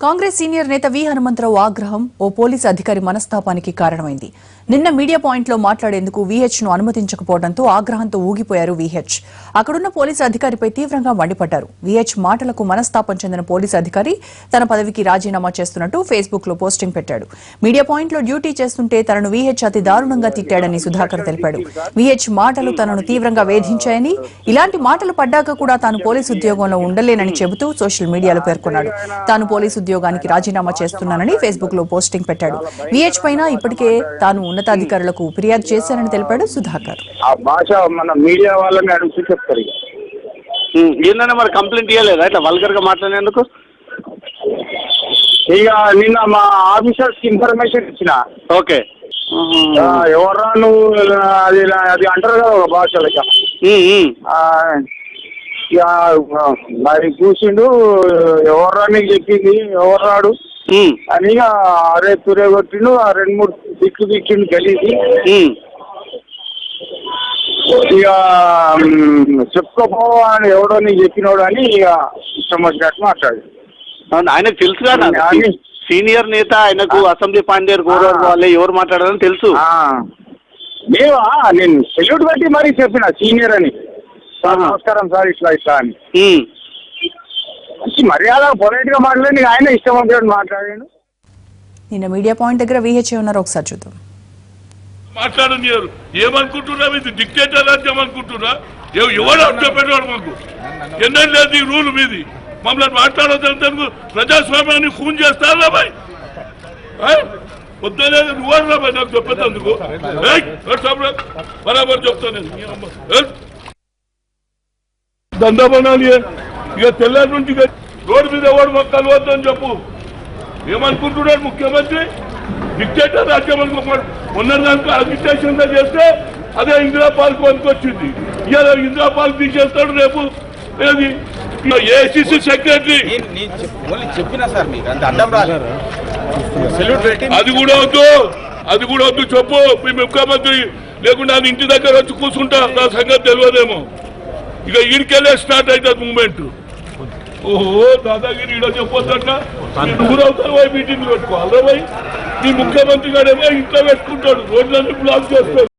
Congress senior నేత వి హనుమంతరావు ఆగ్రహం ఓ police అధికారి మనస్తాపానికి కారణమైంది. నిన్న మీడియా పాయింట్ లో మాట్లాడేందుకు వీహెచ్ ను అనుమతించకపోవడంతో ఆగ్రహంతో ఊగిపోయారు వీహెచ్. అక్కడున్న పోలీసు అధికారిపై తీవ్రంగా మండిపడ్డారు. వీహెచ్ మాటలకు మనస్తాపం చెందిన పోలీసు అధికారి తన పదవికి రాజీనామా చేస్తున్నట్టు ఫేస్బుక్ లో పోస్టింగ్ పెట్టాడు. మీడియా పాయింట్ లో డ్యూటీ చేస్తుంటే తనను వీహెచ్ అతి దారుణంగా తిట్టాడని సుధాకర్ తెలిపాడు. వీహెచ్ మాటలు తనను తీవ్రంగా వేధించాయని, ఇలాంటి మాటలు పడ్డాక కూడా తాను పోలీసు ఉద్యోగంలో ఉండలేనని చెబుతూ సోషల్ మీడియాలో పేర్కొన్నాడు. తాను పోలీసు ఉద్యోగానికి రాజీనామా చేస్తున్నానని ఫేస్బుక్ లో పోస్టింగ్ పెట్టాడు. వీహెచ్ పైన ఇప్పటికే తాను ఉన్నతాధికారులకు ఫిర్యాదు చేశానని తెలిపాడు సుధాకర్. ఆ భాష మన మీడియా వాళ్ళని అడుగుతూ చెప్తారు. ఏంటంటే మరి కంప్లైంట్ ఇవ్వలేదా ఇట్లా వల్గర్ గా మాట్లాడేందుకు? ఇక నిన్న మా ఆఫీసర్స్ కి ఇన్ఫర్మేషన్ ఇచ్చిన. ఓకే, ఎవర్రా నువ్వు అది అది అంటారు కదా ఒక భాషలో. మరి చూసిండు, ఎవర్రా నీకు చెప్పింది, ఎవర్రాడు అని అరే తురే కొట్టిండు. ఆ 2-3 దిక్కిండు గలీది. ఇక చెప్పుకోపోవని ఎవడో నీకు చెప్పినోడు అని ఇక ఇష్టం వచ్చినట్టు మాట్లాడు. ఆయనకు తెలుసు కదా, సీనియర్ నేత, ఆయనకు అసెంబ్లీ పాండేరు గౌరవ వాళ్ళే ఎవరు మాట్లాడారని తెలుసు. నేను సెల్యూట్ పెట్టి మరీ చెప్పిన సీనియర్ అని, నమస్కారం సార్ ఇట్లా ఇట్లా అని. మర్యాద పొలైట్ గా మాట్లాడి ఆయన ఇష్టం వచ్చినట్టు మాట్లాడాడు. నిన్న మీడియా పాయింట్ దగ్గర వీహెచ్ ఉన్నారు, ఒకసారి చూద్దాం. మాట్లాడనియారు. ఏమనుకుంటున్నా, ఇది డిక్టేటర్ రాజ్యం అనుకుంటున్నా? ఎవరు పెట్టాడు మాకు? ఎన్నెం లేదు ఈ రూల్ మీది. మమ్మల్ని మాట్లాడదు, ప్రజాస్వామ్యాన్ని ఖూన్ చేస్తారా బాయ్? వద్దనే నువ్వు బాయ్ నాకు చెప్పేందుకు బరాబర్ చెప్తాను. దందా బనాలి. ఇక తెల్లారి నుంచి రోడ్డు మీద ఎవరు మాకు కలవద్దని చెప్పు. ఏమనుకుంటున్నాడు ముఖ్యమంత్రి? డిక్టేటర్ రాజ్యం అనుకోకుండా ఉన్నదానికి అజిటేషన్ చేస్తే అదే ఇందిరా పార్క్ పనికొచ్చింది. ఇవాళ ఇందిరా పార్క్ తీసేస్తాడు, రేపు ఏది ఏఐసిసి సెక్రటరీ. అది కూడా వద్దు చెప్పు మీ ముఖ్యమంత్రి. లేకుండా అది ఇంటి దగ్గర వచ్చి కూర్చుంటా, నా సంగతి తెలియదేమో. ఇక ఈడికెళ్ళే స్టార్ట్ అవుతుంది మూమెంట్. ఓహో దాదాగిరి ఈడ చెప్పొద్దట. ఊరవుతారు పోయి మీటింగ్ పెట్టుకోవాలి. నీ ముఖ్యమంత్రి గారేమో ఇంట్లో పెట్టుకుంటాడు, రోడ్లన్నీ బ్లాక్ చేస్తాడు.